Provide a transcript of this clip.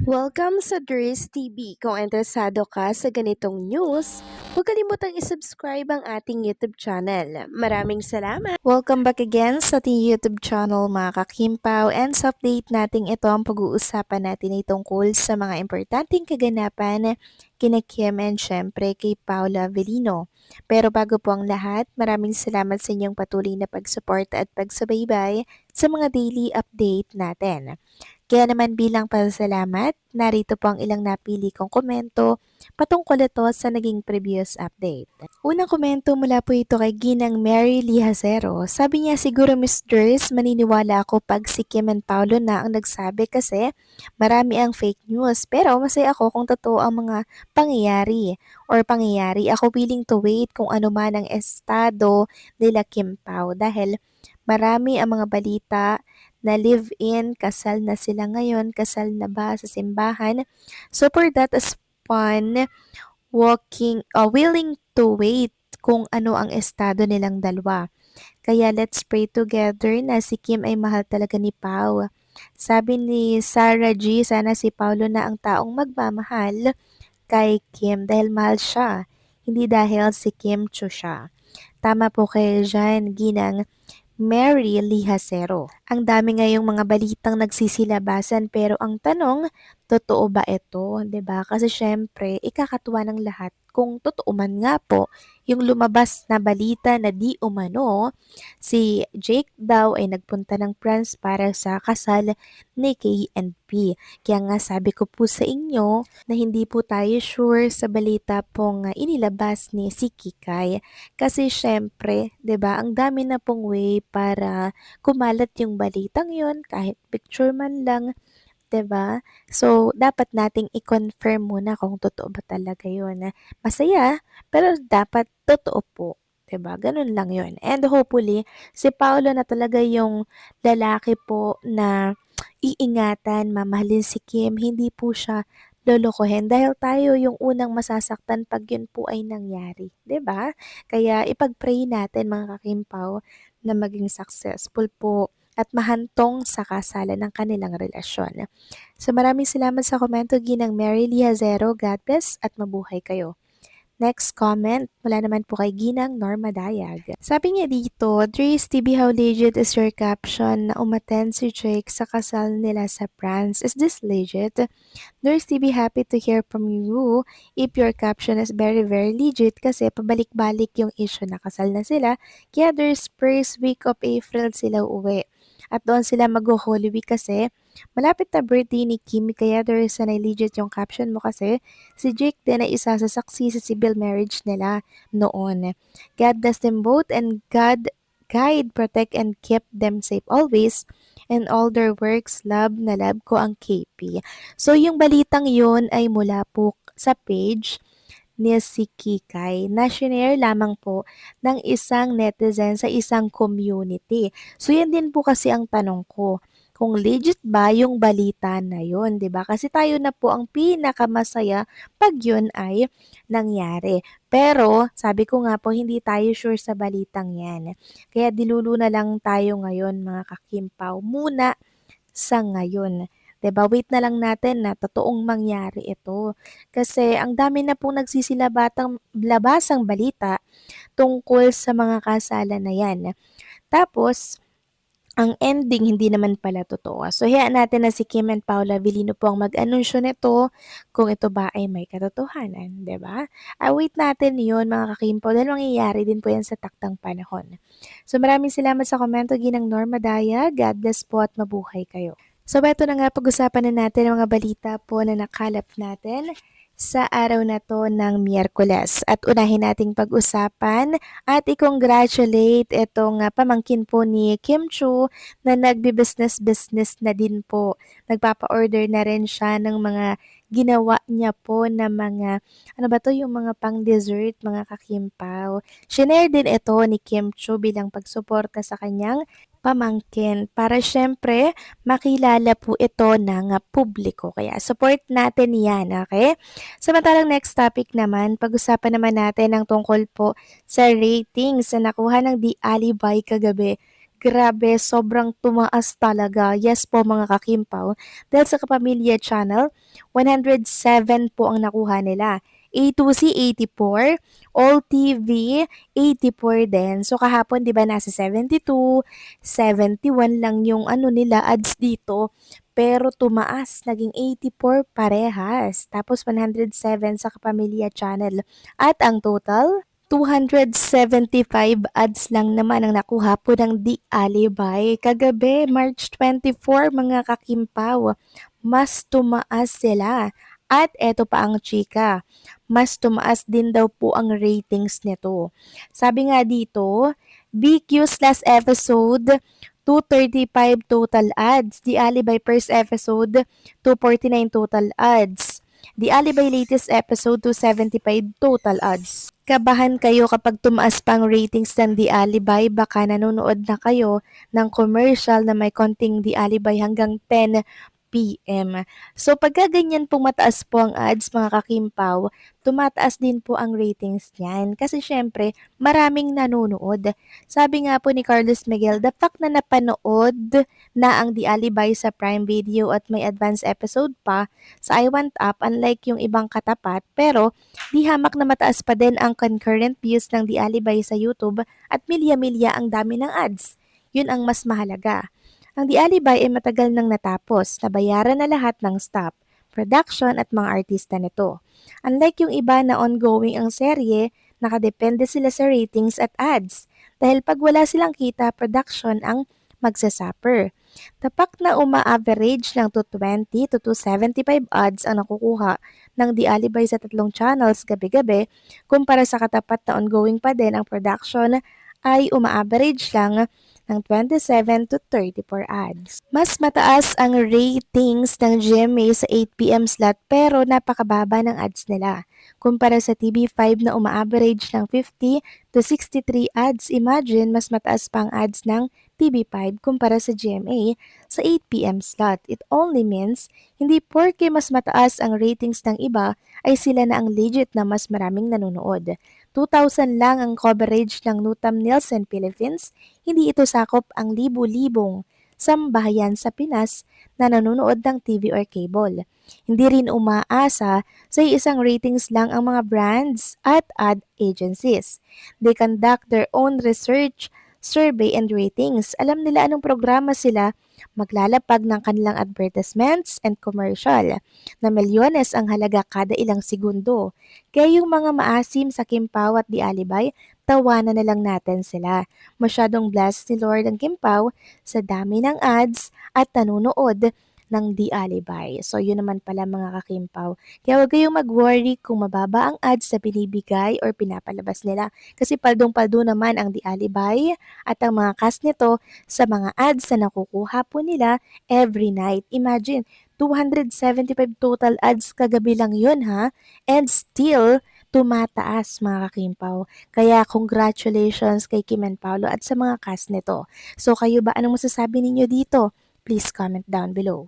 Welcome sa Dries TV. Kung interesado ka sa ganitong news, huwag kalimutang isubscribe ang ating YouTube channel. Maraming salamat! Welcome back again sa ating YouTube channel mga kakimpaw, and sa update natin ito ang pag-uusapan natin ay tungkol sa mga importanteng kaganapan kina Kim and syempre kay Paula Avellino. Pero bago po ang lahat, maraming salamat sa inyong patuloy na pag-support at pagsubaybay sa mga daily update natin. Kaya naman bilang pasasalamat, narito po ang ilang napili kong komento patungkol ito sa naging previous update. Unang komento mula po ito kay Ginang Mary Lihacero. Sabi niya, siguro Miss Durs, maniniwala ako pag si Kim and Paolo na ang nagsabi kasi marami ang fake news. Pero masaya ako kung totoo ang mga pangyayari. Ako willing to wait kung ano man ang estado nila Kim Pao dahil marami ang mga balita na live-in, kasal na sila ngayon, kasal na ba sa simbahan. So for that is fun, willing to wait kung ano ang estado nilang dalawa. Kaya let's pray together na si Kim ay mahal talaga ni Pao. Sabi ni Sarah G, sana si Paulo na ang taong magmamahal kay Kim dahil mahal siya, hindi dahil si Kim Cho siya. Tama po kayo dyan, Ginang Mary Lihacero. Ang dami ngayong mga balitang nagsisilabasan pero ang tanong, totoo ba ito? 'Di ba? Kasi syempre, ikakatuwa ng lahat kung totoo man nga po yung lumabas na balita na di umano si Jake daw ay nagpunta ng France para sa kasal ni KNP. Kaya nga sabi ko po sa inyo na hindi po tayo sure sa balita pong inilabas ni si Kikay. Kasi syempre, 'di ba, ang dami na pong way para kumalat yung balitang yon kahit picture man lang, 'di ba? So, dapat nating i-confirm muna kung totoo ba talaga yun. Masaya, pero dapat totoo po. 'Di ba? Ganun lang yun. And hopefully, si Paolo na talaga yung lalaki po na iingatan, mamahalin si Kim, hindi po siya lolokohin dahil tayo yung unang masasaktan pag yun po ay nangyari, 'di ba? Kaya ipag-pray natin mga kakimpaw na maging successful po at mahantong sa kasalan ng kanilang relasyon. So maraming salamat sa komento ginang Mary Liazero. God bless at mabuhay kayo. Next comment, mula naman po kay Ginang Norma Dayag. Sabi niya dito, Dries TV, how legit is your caption na umattend si Jake sa kasal nila sa France? Is this legit? Dries TV, happy to hear from you if your caption is very legit kasi pabalik-balik yung issue na kasal na sila. Kaya there's first week of April sila uuwi. At doon sila mag-Holy Week kasi malapit na birthday ni Kim, kaya there is an legit yung caption mo kasi si Jake din ay isa sa saksi sa civil marriage nila noon. God bless them both and God guide, protect, and keep them safe always and all their works. Love na love ko ang KP. So yung balitang yun ay mula po sa page ni si Kikay na shinare lamang po ng isang netizen sa isang community. So yan din po kasi ang tanong ko, kung legit ba yung balita na yun, 'di ba? Kasi tayo na po ang pinakamasaya pag yun ay nangyari. Pero sabi ko nga po, hindi tayo sure sa balitang yan. Kaya dilulo na lang tayo ngayon mga kakimpaw muna sa ngayon. 'Di ba? Wait na lang natin na totoong mangyari ito. Kasi ang dami na pong labasang balita tungkol sa mga kasalan na yan. Tapos, ang ending hindi naman pala totoo. So, hayaan natin na si Kim and Paula Avellino po ang mag-anunsyo nito kung ito ba ay may katotohanan, 'di ba? Wait natin 'yon mga kakimpaw dahil mangyayari din po yan sa taktang panahon. So, maraming salamat sa komento ginang Norma Daya. God bless po at mabuhay kayo. So, eto na nga pag-usapan na natin ang mga balita po na nakalap natin sa araw na to ng Miyerkules. At unahin nating pag-usapan at i-congratulate itong pamangkin po ni Kim Chu na nagbi-business na din po. Nagpapa-order na rin siya ng mga ginawa niya po na mga, ano ba to, yung mga pang-dessert, mga kakimpaw. Shinare din ito ni Kim Chu bilang pagsuporta sa kanyang pamangkin para syempre makilala po ito ng publiko. Kaya support natin yan, okay? Samantalang next topic naman, pag-usapan naman natin ang tungkol po sa ratings na nakuha ng The Alibay kagabi. Grabe, sobrang tumaas talaga. Yes po mga kakimpaw. Dahil sa Kapamilya Channel, 107 po ang nakuha nila. A2C 84, All TV 84 din. So kahapon 'di ba nasa 72, 71 lang yung ano nila ads dito. Pero tumaas, naging 84 parehas. Tapos 107 sa Kapamilya Channel. At ang total 275 ads lang naman ang nakuha po ng Di Alibay. Kagabi, March 24, mga kakimpaw, mas tumaas sila. At eto pa ang chika, mas tumaas din daw po ang ratings nito. Sabi nga dito, BQ's last episode, 235 total ads. Di Alibay first episode, 249 total ads. Di Alibay latest episode, 275 total ads. Kabahan kayo kapag tumaas pa ang ratings ng Di Alibay, baka nanonood na kayo ng commercial na may konting Di Alibay hanggang 10 PM. So pagka ganyan pong mataas po ang ads mga kakimpaw, tumataas din po ang ratings niyan kasi syempre maraming nanonood. Sabi nga po ni Carlos Miguel, the fact na napanood na ang Di Alibay sa Prime Video at may advance episode pa sa I Want Up, unlike yung ibang katapat, pero di hamak na mataas pa din ang concurrent views ng Di Alibay sa YouTube at milya-milya ang dami ng ads. Yun ang mas mahalaga. Ang Di Alibay ay matagal nang natapos, nabayaran na lahat ng staff, production at mga artista nito. Unlike yung iba na ongoing ang serye, nakadepende sila sa ratings at ads. Dahil pag wala silang kita, production ang magsasuffer. Tapak na uma-average ng 220 to 275 ads ang nakukuha ng Di Alibay sa tatlong channels gabi-gabi kumpara sa katapat na ongoing pa din ang production ay uma-average lang ng 27 to 34 ads. Mas mataas ang ratings ng GMA sa 8 PM slot pero napakababa ng ads nila. Kumpara sa TV5 na uma-average ng 50 to 63 ads, imagine mas mataas pa ang ads ng TV5 kumpara sa GMA sa 8 PM slot. It only means hindi porke mas mataas ang ratings ng iba ay sila na ang legit na mas maraming nanonood. 2,000 lang ang coverage ng Nutam Nielsen Philippines, hindi ito sakop ang libu-libong sambahayan sa Pinas na nanonood ng TV or cable. Hindi rin umaasa sa isang ratings lang ang mga brands at ad agencies. They conduct their own research, survey and ratings. Alam nila anong programa sila maglalapag ng kanilang advertisements and commercial na milyones ang halaga kada ilang segundo. Kaya yung mga maasim sa Kimpaw at Di Alibay, tawanan na lang natin sila. Masyadong blessed ni Lord ang Kimpaw sa dami ng ads at nanonood ng Di Alibay. So yun naman pala mga kakimpaw. Kaya huwag kayong mag-worry kung mababa ang ads na binibigay or pinapalabas nila. Kasi paldong-paldo naman ang Di Alibay at ang mga cast nito sa mga ads na nakukuha po nila every night. Imagine, 275 total ads kagabi lang yun ha. And still, tumataas mga kakimpaw. Kaya congratulations kay Kim and Paolo at sa mga cast nito. So kayo ba, anong masasabi ninyo dito? Please comment down below.